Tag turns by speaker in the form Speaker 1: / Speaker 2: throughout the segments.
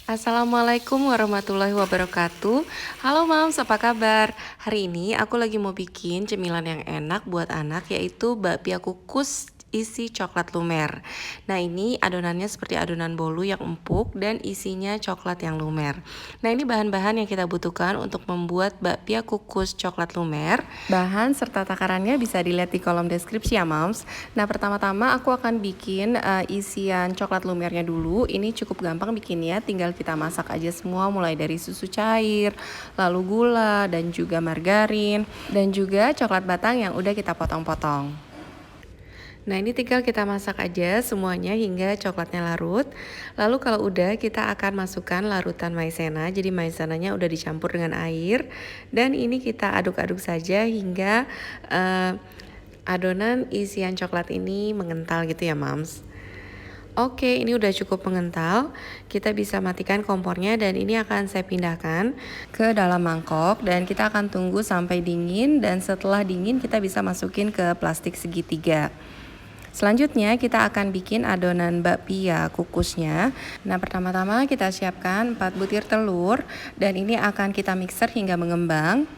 Speaker 1: Assalamualaikum warahmatullahi wabarakatuh. Halo Mams, apa kabar? Hari ini aku lagi mau bikin cemilan yang enak buat anak, yaitu bakpia kukus isi coklat lumer. Nah, ini adonannya seperti adonan bolu yang empuk dan isinya coklat yang lumer. Nah, ini bahan-bahan yang kita butuhkan untuk membuat bakpia kukus coklat lumer. Bahan serta takarannya bisa dilihat di kolom deskripsi ya Mams. Nah, pertama-tama aku akan bikin isian coklat lumernya dulu. Ini cukup gampang bikinnya, tinggal kita masak aja semua mulai dari susu cair, lalu gula dan juga margarin dan juga coklat batang yang udah kita potong-potong. Nah, ini tinggal kita masak aja semuanya hingga coklatnya larut. Lalu kalau udah, kita akan masukkan larutan maizena. Jadi maizenanya udah dicampur dengan air dan ini kita aduk-aduk saja hingga adonan isian coklat ini mengental gitu ya Mams. Oke, ini udah cukup mengental. Kita bisa matikan kompornya dan ini akan saya pindahkan ke dalam mangkok dan kita akan tunggu sampai dingin, dan setelah dingin kita bisa masukin ke plastik segitiga. Selanjutnya kita akan bikin adonan bakpia kukusnya. Nah, pertama-tama kita siapkan 4 butir telur dan ini akan kita mixer hingga mengembang.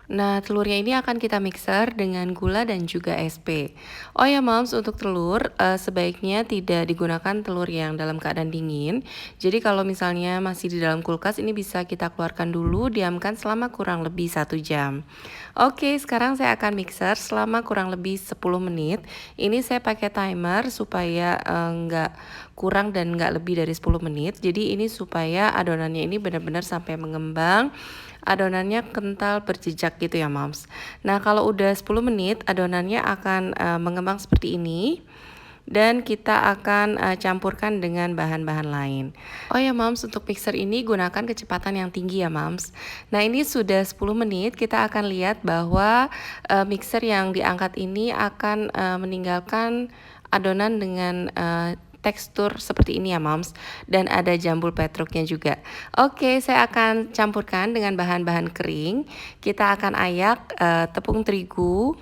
Speaker 1: Nah, telurnya ini akan kita mixer dengan gula dan juga SP. Oh ya Moms, untuk telur sebaiknya tidak digunakan telur yang dalam keadaan dingin. Jadi kalau misalnya masih di dalam kulkas, ini bisa kita keluarkan dulu, diamkan selama kurang lebih 1 jam. Oke, sekarang saya akan mixer selama kurang lebih 10 menit. Ini saya pakai timer supaya nggak kurang dan nggak lebih dari 10 menit. Jadi ini supaya adonannya ini benar-benar sampai mengembang. Adonannya kental berjejak gitu ya Moms. Nah, kalau udah 10 menit adonannya akan mengembang seperti ini. Dan kita akan campurkan dengan bahan-bahan lain. Oh ya Moms, untuk mixer ini gunakan kecepatan yang tinggi ya Moms. Nah, ini sudah 10 menit, kita akan lihat bahwa mixer yang diangkat ini akan meninggalkan adonan dengan tekstur seperti ini ya Moms, dan ada jambul petruknya juga. Oke, saya akan campurkan dengan bahan-bahan kering. Kita akan ayak tepung terigu,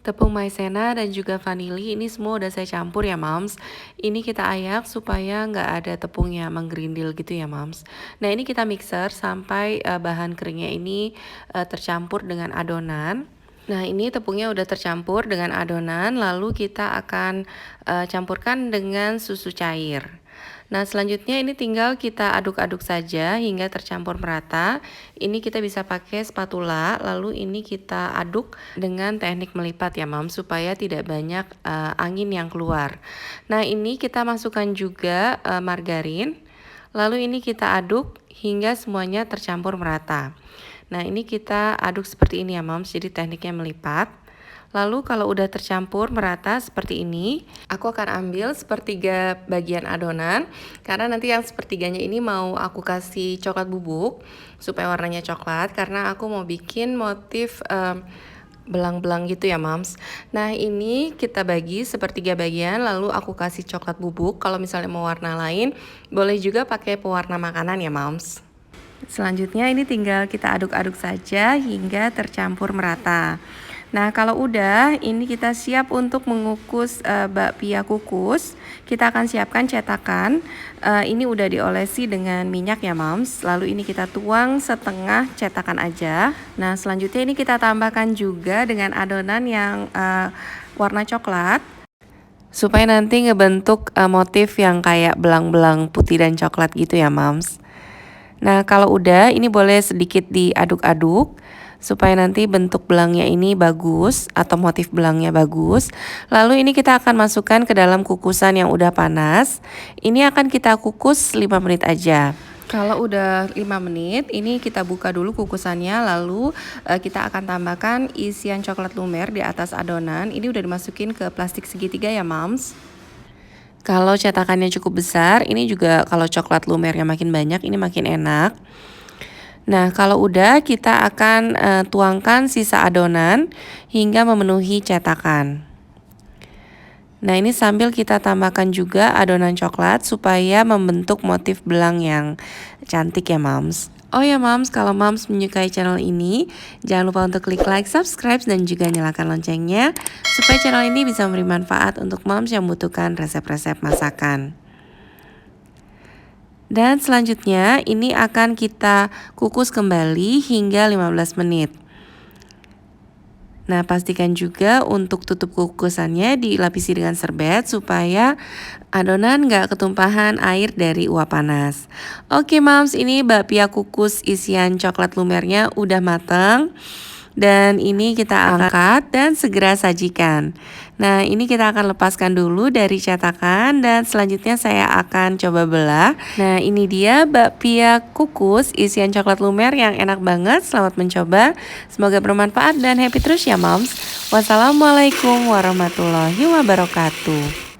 Speaker 1: tepung maizena dan juga vanili. Ini semua udah saya campur ya Moms. Ini kita ayak supaya nggak ada tepungnya menggerindil gitu ya Moms. Nah, ini kita mixer sampai bahan keringnya ini tercampur dengan adonan. Nah, ini tepungnya udah tercampur dengan adonan, lalu kita akan campurkan dengan susu cair. Nah, selanjutnya ini tinggal kita aduk-aduk saja hingga tercampur merata. Ini kita bisa pakai spatula, lalu ini kita aduk dengan teknik melipat ya Mam, supaya tidak banyak angin yang keluar. Nah, ini kita masukkan juga margarin, lalu ini kita aduk hingga semuanya tercampur merata. Nah, ini kita aduk seperti ini ya Moms, jadi tekniknya melipat. Lalu kalau udah tercampur merata seperti ini, aku akan ambil sepertiga bagian adonan, karena nanti yang sepertiganya ini mau aku kasih coklat bubuk supaya warnanya coklat, karena aku mau bikin motif belang-belang gitu ya Moms. Nah, ini kita bagi sepertiga bagian, lalu aku kasih coklat bubuk. Kalau misalnya mau warna lain, boleh juga pakai pewarna makanan ya Moms. Selanjutnya ini tinggal kita aduk-aduk saja hingga tercampur merata. Nah, kalau udah, ini kita siap untuk mengukus bakpia kukus. Kita akan siapkan cetakan. Ini udah diolesi dengan minyak ya Moms. Lalu ini kita tuang setengah cetakan aja. Nah, selanjutnya ini kita tambahkan juga dengan adonan yang warna coklat, supaya nanti ngebentuk motif yang kayak belang-belang putih dan coklat gitu ya Moms. Nah, kalau udah, ini boleh sedikit diaduk-aduk supaya nanti bentuk belangnya ini bagus atau motif belangnya bagus. Lalu ini kita akan masukkan ke dalam kukusan yang udah panas. Ini akan kita kukus 5 menit aja. Kalau udah 5 menit, ini kita buka dulu kukusannya, lalu kita akan tambahkan isian coklat lumer di atas adonan. Ini udah dimasukin ke plastik segitiga ya Moms. Kalau cetakannya cukup besar, ini juga kalau coklat lumernya makin banyak, ini makin enak. Nah, kalau udah kita akan tuangkan sisa adonan hingga memenuhi cetakan. Nah, ini sambil kita tambahkan juga adonan coklat supaya membentuk motif belang yang cantik ya Moms. Oh ya Moms, kalau Moms menyukai channel ini, jangan lupa untuk klik like, subscribe, dan juga nyalakan loncengnya, supaya channel ini bisa memberi manfaat untuk Moms yang membutuhkan resep-resep masakan. Dan selanjutnya ini akan kita kukus kembali hingga 15 menit. Nah, pastikan juga untuk tutup kukusannya dilapisi dengan serbet supaya adonan nggak ketumpahan air dari uap panas. Oke Moms, ini bakpia kukus isian coklat lumernya udah mateng. Dan ini kita angkat dan segera sajikan. Nah, ini kita akan lepaskan dulu dari cetakan dan selanjutnya saya akan coba belah. Nah, ini dia bakpia kukus isian coklat lumer yang enak banget. Selamat mencoba. Semoga bermanfaat dan happy terus ya, Moms. Wassalamualaikum warahmatullahi wabarakatuh.